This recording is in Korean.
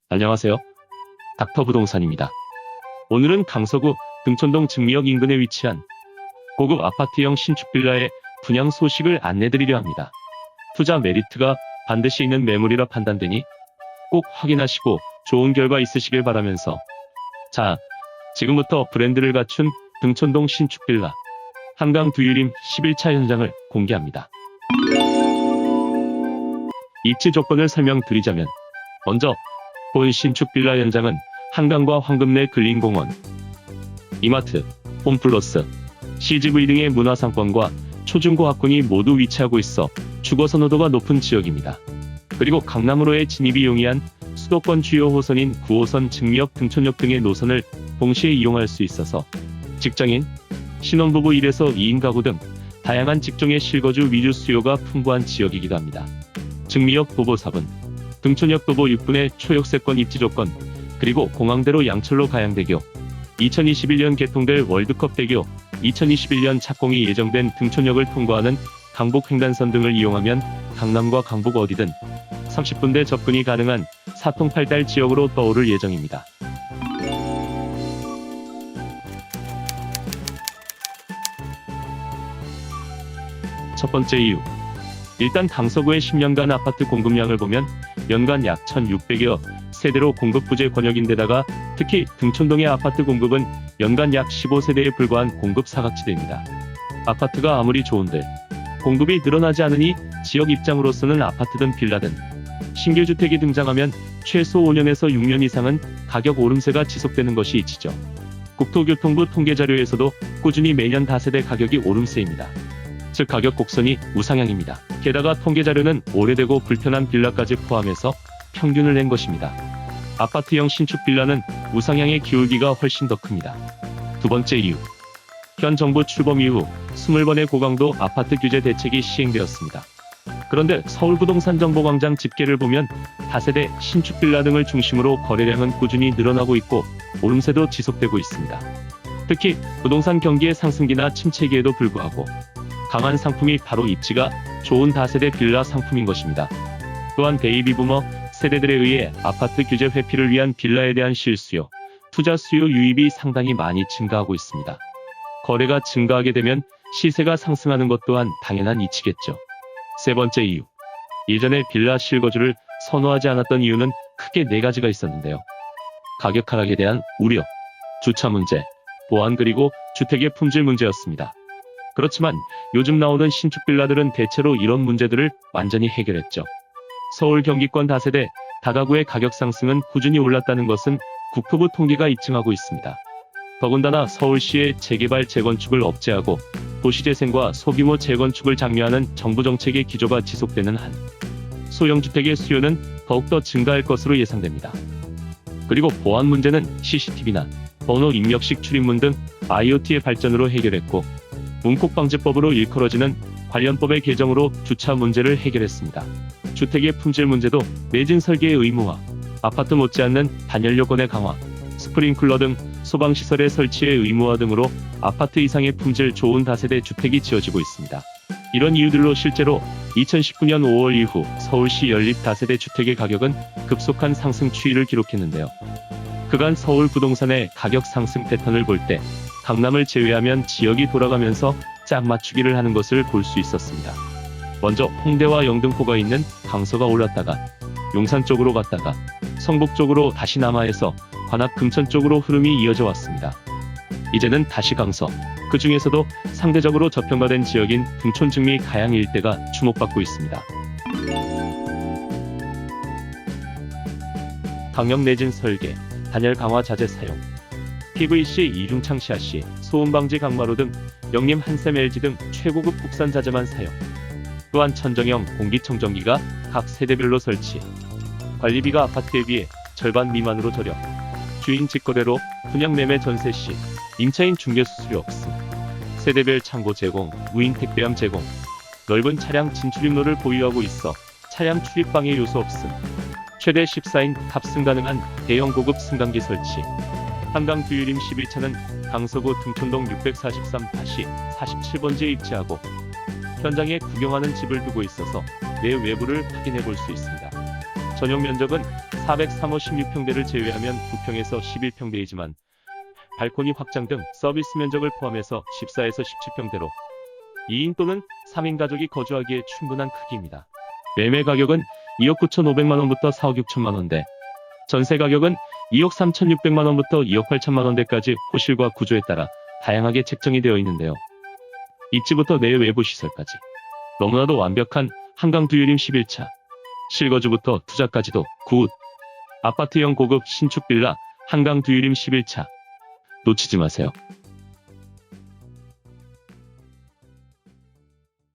안녕하세요. 닥터부동산입니다. 오늘은 강서구 등촌동 증미역 인근에 위치한 고급 아파트형 신축 빌라의 분양 소식을 안내드리려 합니다. 투자 메리트가 반드시 있는 매물이라 판단되니 꼭 확인하시고 좋은 결과 있으시길 바라면서 자, 지금부터 브랜드를 갖춘 등촌동 신축 빌라 한강 두유림 11차 현장을 공개합니다. 입지 조건을 설명드리자면 먼저 본 신축 빌라 현장은 한강과 황금내 근린공원, 이마트, 홈플러스, CGV 등의 문화상권과 초중고 학군이 모두 위치하고 있어 주거 선호도가 높은 지역입니다. 그리고 강남으로의 진입이 용이한 수도권 주요 호선인 9호선 증미역 등촌역 등의 노선을 동시에 이용할 수 있어서 직장인, 신혼부부 1에서 2인 가구 등 다양한 직종의 실거주 위주 수요가 풍부한 지역이기도 합니다. 증미역 도보 4분, 등촌역 도보 6분의 초역세권 입지 조건, 그리고 공항대로 양철로 가양대교, 2021년 개통될 월드컵대교, 2021년 착공이 예정된 등촌역을 통과하는 강북 횡단선 등을 이용하면 강남과 강북 어디든 30분대 접근이 가능한 사통팔달 지역으로 떠오를 예정입니다. 첫 번째 이유. 일단 강서구의 10년간 아파트 공급량을 보면 연간 약 1,600여 세대로 공급 부재 권역인데다가 특히 등촌동의 아파트 공급은 연간 약 15세대에 불과한 공급 사각지대입니다. 아파트가 아무리 좋은들 공급이 늘어나지 않으니 지역 입장으로서는 아파트든 빌라든 신규 주택이 등장하면 최소 5년에서 6년 이상은 가격 오름세가 지속되는 것이 이치죠. 국토교통부 통계자료에서도 꾸준히 매년 다세대 가격이 오름세입니다. 즉 가격 곡선이 우상향입니다. 게다가 통계자료는 오래되고 불편한 빌라까지 포함해서 평균을 낸 것입니다. 아파트형 신축 빌라는 우상향의 기울기가 훨씬 더 큽니다. 두 번째 이유. 현 정부 출범 이후 20번의 고강도 아파트 규제 대책이 시행되었습니다. 그런데 서울부동산정보광장 집계를 보면 다세대, 신축 빌라 등을 중심으로 거래량은 꾸준히 늘어나고 있고 오름세도 지속되고 있습니다. 특히 부동산 경기의 상승기나 침체기에도 불구하고 강한 상품이 바로 입지가 좋은 다세대 빌라 상품인 것입니다. 또한 베이비부머 세대들에 의해 아파트 규제 회피를 위한 빌라에 대한 실수요, 투자 수요 유입이 상당히 많이 증가하고 있습니다. 거래가 증가하게 되면 시세가 상승하는 것 또한 당연한 이치겠죠. 세 번째 이유. 예전에 빌라 실거주를 선호하지 않았던 이유는 크게 4가지가 있었는데요. 가격 하락에 대한 우려, 주차 문제, 보안 그리고 주택의 품질 문제였습니다. 그렇지만 요즘 나오는 신축 빌라들은 대체로 이런 문제들을 완전히 해결했죠. 서울 경기권 다세대, 다가구의 가격 상승은 꾸준히 올랐다는 것은 국토부 통계가 입증하고 있습니다. 더군다나 서울시의 재개발 재건축을 억제하고 도시재생과 소규모 재건축을 장려하는 정부 정책의 기조가 지속되는 한 소형주택의 수요는 더욱더 증가할 것으로 예상됩니다. 그리고 보안 문제는 CCTV나 번호 입력식 출입문 등 IoT의 발전으로 해결했고 문콕방지법으로 일컬어지는 관련법의 개정으로 주차 문제를 해결했습니다. 주택의 품질 문제도 매진 설계의 의무화, 아파트 못지않는 단열 요건의 강화, 스프링클러 등 소방시설의 설치의 의무화 등으로 아파트 이상의 품질 좋은 다세대 주택이 지어지고 있습니다. 이런 이유들로 실제로 2019년 5월 이후 서울시 연립 다세대 주택의 가격은 급속한 상승 추이를 기록했는데요. 그간 서울 부동산의 가격 상승 패턴을 볼 때 강남을 제외하면 지역이 돌아가면서 짝 맞추기를 하는 것을 볼 수 있었습니다. 먼저 홍대와 영등포가 있는 강서가 올랐다가 용산 쪽으로 갔다가 성북 쪽으로 다시 남하해서 관악 금천 쪽으로 흐름이 이어져 왔습니다. 이제는 다시 강서, 그 중에서도 상대적으로 저평가된 지역인 등촌 증미 가양 일대가 주목받고 있습니다. 강력 내진 설계, 단열 강화 자재 사용, PVC 이중창 샤시, 소음 방지 강마루 등 영림 한샘 LG 등 최고급 국산 자재만 사용. 또한 천정형 공기청정기가 각 세대별로 설치. 관리비가 아파트에 비해 절반 미만으로 저렴. 주인 직거래로 분양 매매 전세 시 임차인 중개 수수료 없음. 세대별 창고 제공, 무인 택배함 제공. 넓은 차량 진출입로를 보유하고 있어 차량 출입 방해 요소 없음. 최대 14인 탑승 가능한 대형 고급 승강기 설치. 한강 두유림 11차는 강서구 등촌동 643-47번지에 입지하고 현장에 구경하는 집을 두고 있어서 내 외부를 확인해 볼 수 있습니다. 전용 면적은 403호 16평대를 제외하면 9평에서 11평대이지만 발코니 확장 등 서비스 면적을 포함해서 14에서 17평대로 2인 또는 3인 가족이 거주하기에 충분한 크기입니다. 매매 가격은 2억 9,500만원부터 4억 6천만원대, 전세 가격은 2억 3,600만원부터 2억 8천만원대까지 호실과 구조에 따라 다양하게 책정이 되어 있는데요. 입지부터 내외 외부 시설까지 너무나도 완벽한 한강 두유림 11차, 실거주부터 투자까지도 굿, 아파트형 고급 신축 빌라 한강 두유림 11차 놓치지 마세요.